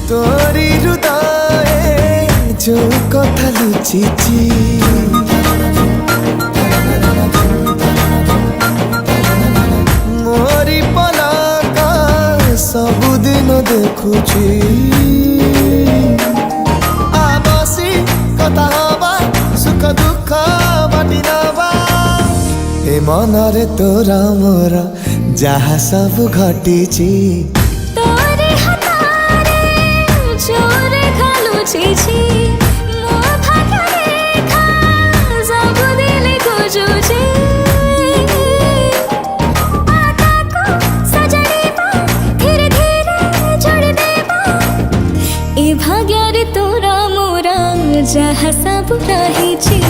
तोरी हृदय जो कथा लुचिची मोरी पलका सबुदिन देखुची आबसी कथा हवा सुख दुख बाटी नवा ए मनरे तोरा मोरा जहाँ सब घटिची तोरे हातारे जोरे खालुचिछि मो भाग्यरे खा सब दिले खोजुछि आताको सजड़ेबा धीरे धीरे जोड़ देबा ए भाग्यरे तोरा मोरा जहाँ सब रहिछि।